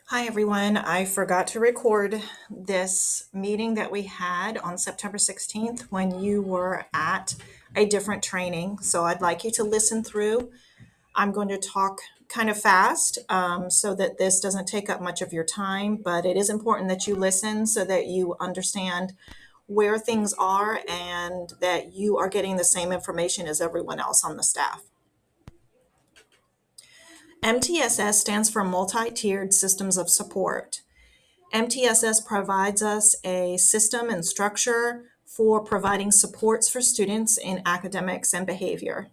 Hi, everyone. I forgot to record this meeting that we had on September 16th when you were at a different training. So I'd like you to listen through. I'm going to talk kind of fast so that this doesn't take up much of your time, but it is important that you listen so that you understand where things are and that you are getting the same information as everyone else on the staff. MTSS stands for Multi-Tiered Systems of Support. MTSS provides us a system and structure for providing supports for students in academics and behavior.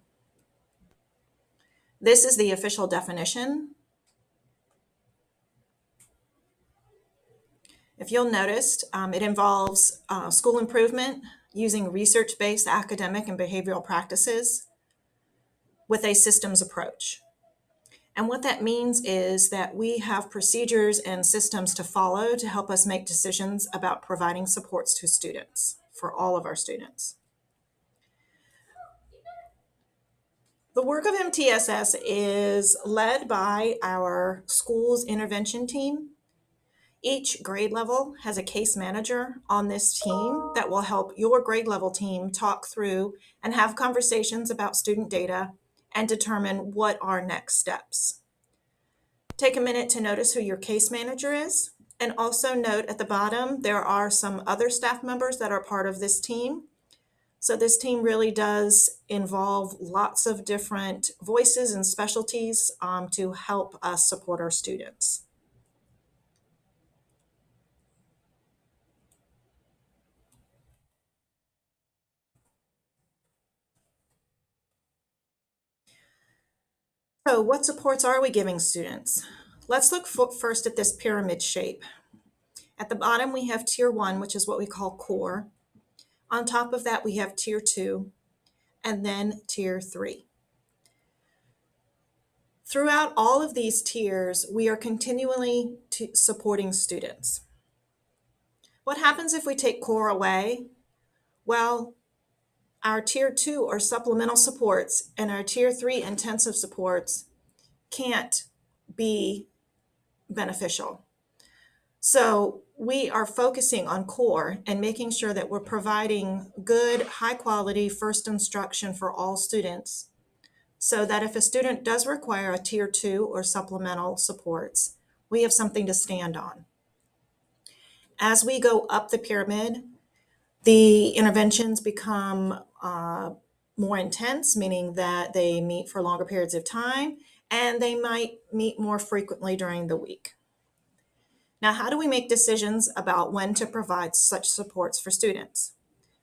This is the official definition. If you'll notice, it involves school improvement using research-based academic and behavioral practices with a systems approach. And what that means is that we have procedures and systems to follow to help us make decisions about providing supports to students, for all of our students. The work of MTSS is led by our school's intervention team. Each grade level has a case manager on this team that will help your grade level team talk through and have conversations about student data and determine what are next steps. Take a minute to notice who your case manager is, and also note at the bottom there are some other staff members that are part of this team. So this team really does involve lots of different voices and specialties to help us support our students. So what supports are we giving students? Let's look first at this pyramid shape. At the bottom, we have tier 1, which is what we call core. On top of that, we have tier 2, and then tier 3. Throughout all of these tiers, we are continually supporting students. What happens if we take core away? Well, our tier 2 or supplemental supports and our tier 3 intensive supports can't be beneficial. So we are focusing on core and making sure that we're providing good, high quality first instruction for all students, so that if a student does require a tier 2 or supplemental supports, we have something to stand on. As we go up the pyramid, the interventions become more intense, meaning that they meet for longer periods of time, and they might meet more frequently during the week. Now, how do we make decisions about when to provide such supports for students?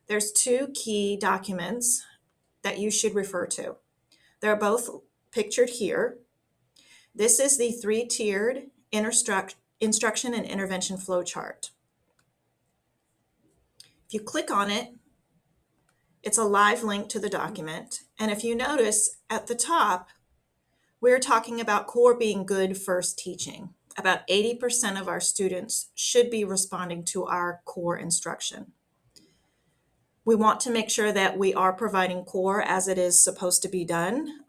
There's two key documents that you should refer to. They're both pictured here. This is the three-tiered instruction and intervention flow chart. If you click on it, it's a live link to the document. And if you notice at the top, we're talking about core being good first teaching. About 80% of our students should be responding to our core instruction. We want to make sure that we are providing core as it is supposed to be done,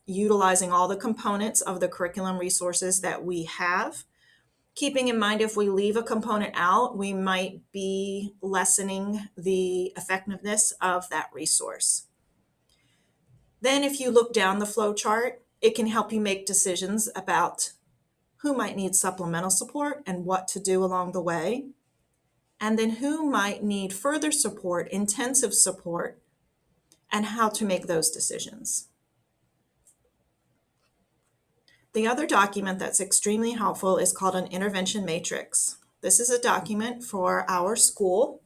utilizing all the components of the curriculum resources that we have. Keeping in mind, if we leave a component out, we might be lessening the effectiveness of that resource. Then if you look down the flow chart, it can help you make decisions about who might need supplemental support and what to do along the way, and then who might need further support, intensive support, and how to make those decisions. The other document that's extremely helpful is called an intervention matrix. This is a document for our school,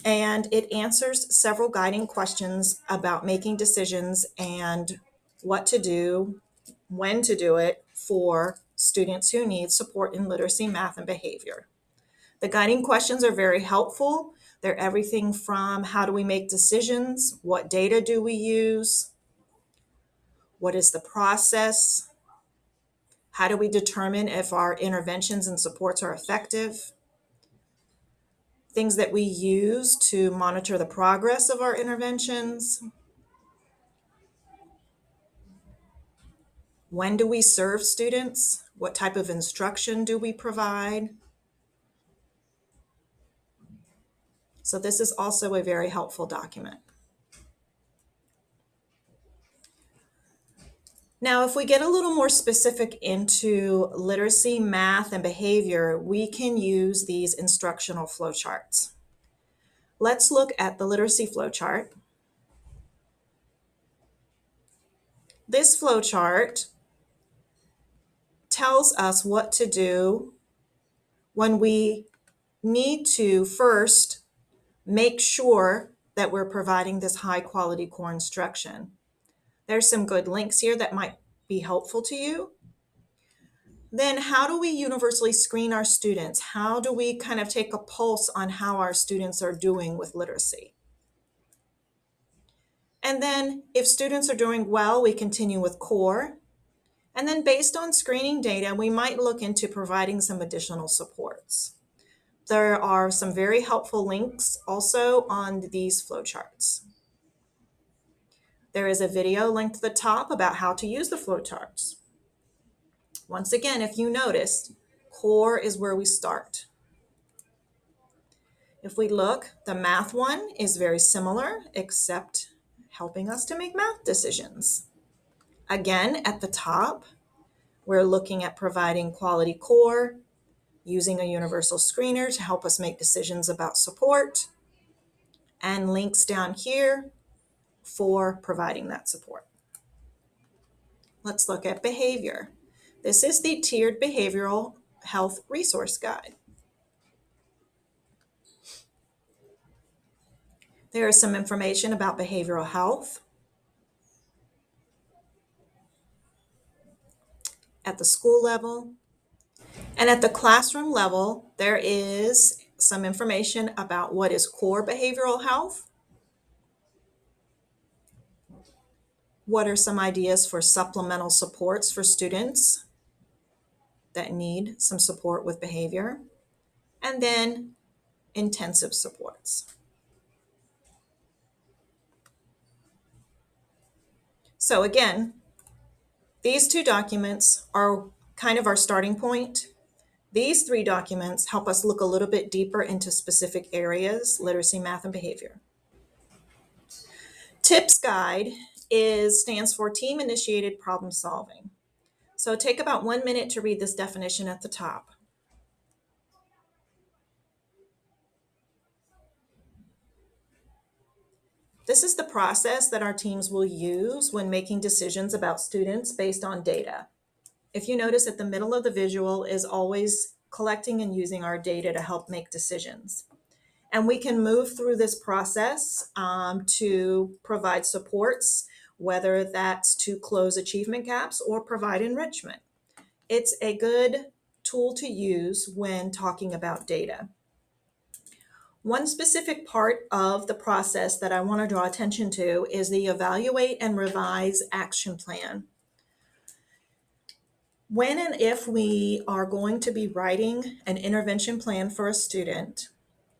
and it answers several guiding questions about making decisions and what to do, when to do it for students who need support in literacy, math, and behavior. The guiding questions are very helpful. They're everything from how do we make decisions, what data do we use, what is the process, how do we determine if our interventions and supports are effective, things that we use to monitor the progress of our interventions, when do we serve students, What type of instruction do we provide? So this is also a very helpful document. Now, if we get a little more specific into literacy, math, and behavior, we can use these instructional flowcharts. Let's look at the literacy flowchart. This flowchart tells us what to do when we need to first make sure that we're providing this high quality core instruction. There's some good links here that might be helpful to you. Then how do we universally screen our students? How do we kind of take a pulse on how our students are doing with literacy? And then if students are doing well, we continue with core. And then based on screening data, we might look into providing some additional supports. There are some very helpful links also on these flowcharts. There is a video linked to the top about how to use the flowcharts. Once again, if you noticed, core is where we start. If we look, the math one is very similar, except helping us to make math decisions. Again, at the top, we're looking at providing quality core, using a universal screener to help us make decisions about support, and links down here for providing that support. Let's look at behavior. This is the tiered behavioral health resource guide. There is some information about behavioral health at the school level. And at the classroom level, there is some information about what is core behavioral health. What are some ideas for supplemental supports for students that need some support with behavior? And then intensive supports. So again, these two documents are kind of our starting point. These three documents help us look a little bit deeper into specific areas, literacy, math, and behavior. TIPS guide stands for Team Initiated Problem Solving. So take about 1 minute to read this definition at the top. This is the process that our teams will use when making decisions about students based on data. If you notice at the middle of the visual is always collecting and using our data to help make decisions. And we can move through this process to provide supports, whether that's to close achievement gaps or provide enrichment. It's a good tool to use when talking about data. One specific part of the process that I want to draw attention to is the evaluate and revise action plan. When and if we are going to be writing an intervention plan for a student,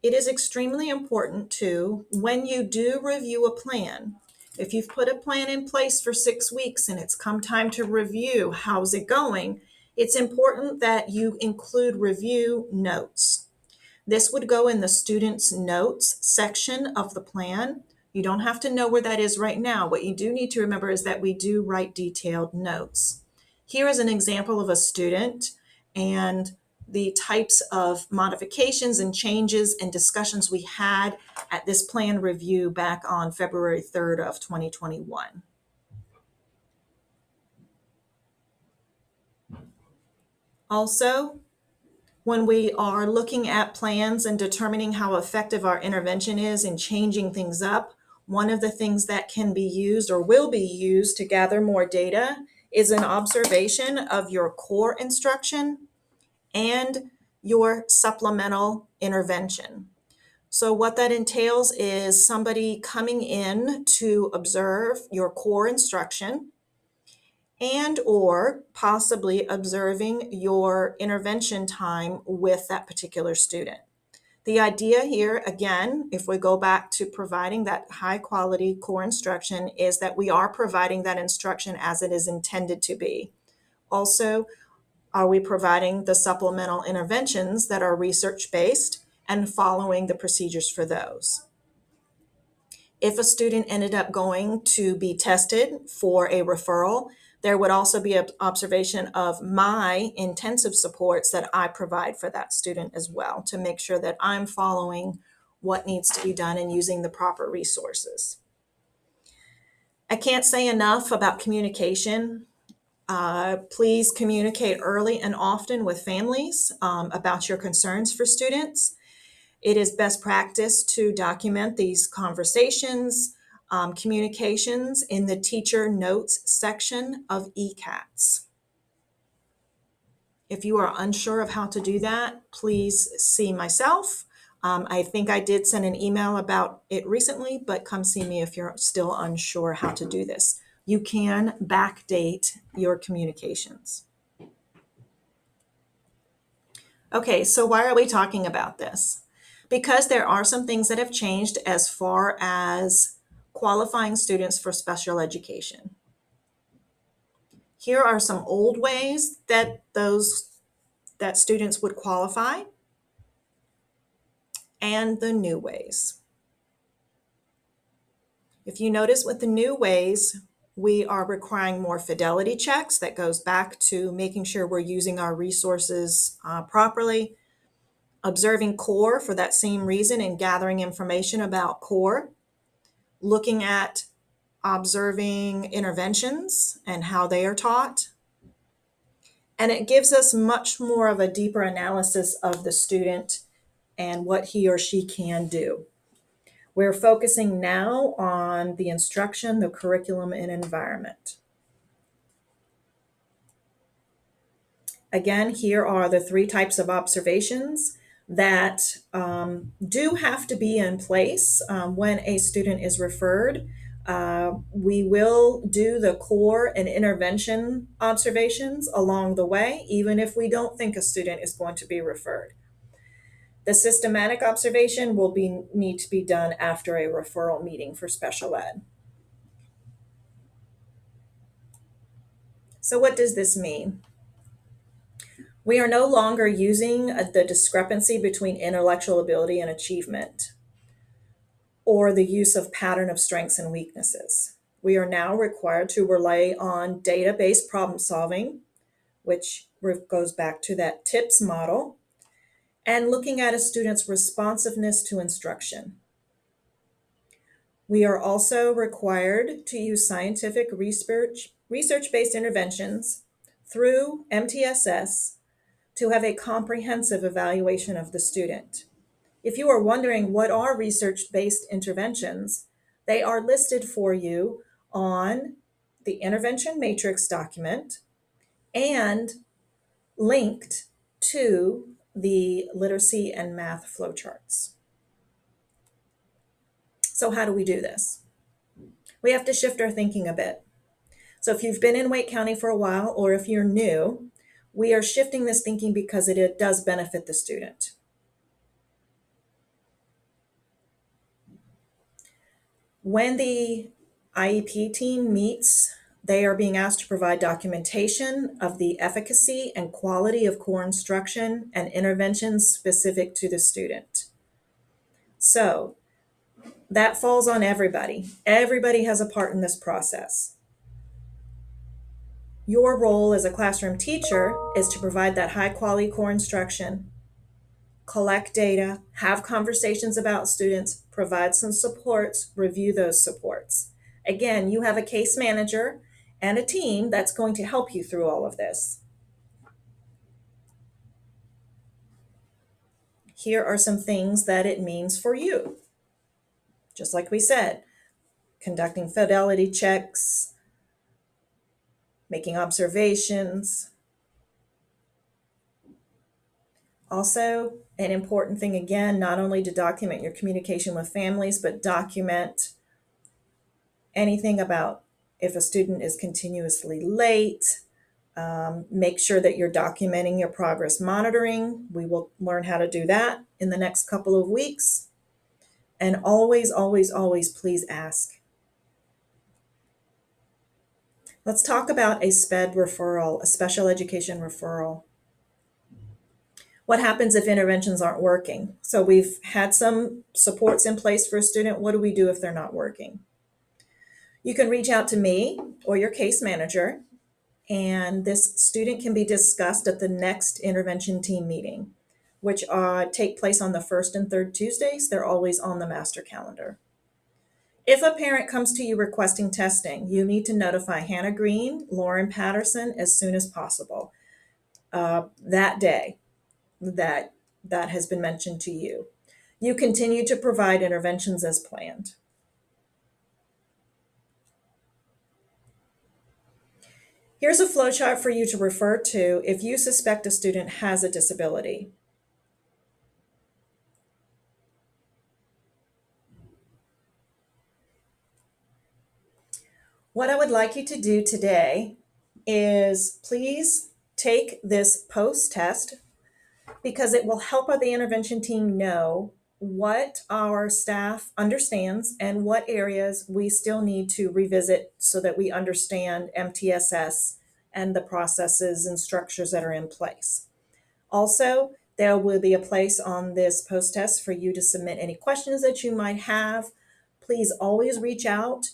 it is extremely important to, when you do review a plan, if you've put a plan in place for 6 weeks and it's come time to review, how's it going? It's important that you include review notes. This would go in the student's notes section of the plan. You don't have to know where that is right now. What you do need to remember is that we do write detailed notes. Here is an example of a student and the types of modifications and changes and discussions we had at this plan review back on February 3rd of 2021. Also, when we are looking at plans and determining how effective our intervention is in changing things up, one of the things that can be used or will be used to gather more data is an observation of your core instruction and your supplemental intervention. So what that entails is somebody coming in to observe your core instruction and or possibly observing your intervention time with that particular student. The idea here, again, if we go back to providing that high quality core instruction, is that we are providing that instruction as it is intended to be. Also, Are we providing the supplemental interventions that are research-based and following the procedures for those? If a student ended up going to be tested for a referral, there would also be an observation of my intensive supports that I provide for that student as well to make sure that I'm following what needs to be done and using the proper resources. I can't say enough about communication. Please communicate early and often with families about your concerns for students. It is best practice to document these conversations, communications in the teacher notes section of ECATS. If you are unsure of how to do that, please see myself. I think I did send an email about it recently, but come see me if you're still unsure how to do this. You can backdate your communications. Okay, so why are we talking about this? Because there are some things that have changed as far as qualifying students for special education. Here are some old ways that students would qualify and the new ways. If you notice with the new ways, we are requiring more fidelity checks. That goes back to making sure we're using our resources properly, observing core for that same reason and gathering information about core, looking at observing interventions and how they are taught. And it gives us much more of a deeper analysis of the student and what he or she can do. We're focusing now on the instruction, the curriculum, and environment. Again, here are the 3 types of observations that do have to be in place when a student is referred. We will do the core and intervention observations along the way, even if we don't think a student is going to be referred. The systematic observation will need to be done after a referral meeting for special ed. So what does this mean? We are no longer using the discrepancy between intellectual ability and achievement, or the use of pattern of strengths and weaknesses. We are now required to rely on data-based problem solving, which goes back to that TIPS model, and looking at a student's responsiveness to instruction. We are also required to use scientific research-based interventions through MTSS to have a comprehensive evaluation of the student. If you are wondering what are research-based interventions, they are listed for you on the intervention matrix document and linked to the literacy and math flowcharts. So how do we do this? We have to shift our thinking a bit. So if you've been in Wake County for a while, or if you're new, we are shifting this thinking because it does benefit the student. When the IEP team meets, they are being asked to provide documentation of the efficacy and quality of core instruction and interventions specific to the student. So that falls on everybody. Everybody has a part in this process. Your role as a classroom teacher is to provide that high quality core instruction, collect data, have conversations about students, provide some supports, review those supports. Again, you have a case manager and a team that's going to help you through all of this. Here are some things that it means for you. Just like we said, conducting fidelity checks, making observations. Also, an important thing again, not only to document your communication with families, but document anything about if a student is continuously late. Make sure that you're documenting your progress monitoring. We will learn how to do that in the next couple of weeks. And always, always, always, please ask. Let's talk about a SPED referral, a special education referral. What happens if interventions aren't working? So we've had some supports in place for a student. What do we do if they're not working? You can reach out to me or your case manager, and this student can be discussed at the next intervention team meeting, which take place on the first and third Tuesdays. They're always on the master calendar. If a parent comes to you requesting testing, you need to notify Hannah Green, Lauren Patterson as soon as possible that day that has been mentioned to you. You continue to provide interventions as planned. Here's a flowchart for you to refer to if you suspect a student has a disability. What I would like you to do today is please take this post test because it will help the intervention team know what our staff understands and what areas we still need to revisit so that we understand MTSS and the processes and structures that are in place. Also, there will be a place on this post test for you to submit any questions that you might have. Please always reach out.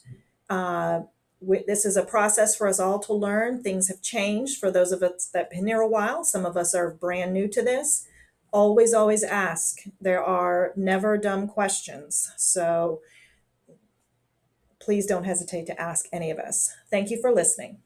Uh, this is a process for us all to learn. Things have changed for those of us that have been here a while. Some of us are brand new to this. Always, always ask. There are never dumb questions. So please don't hesitate to ask any of us. Thank you for listening.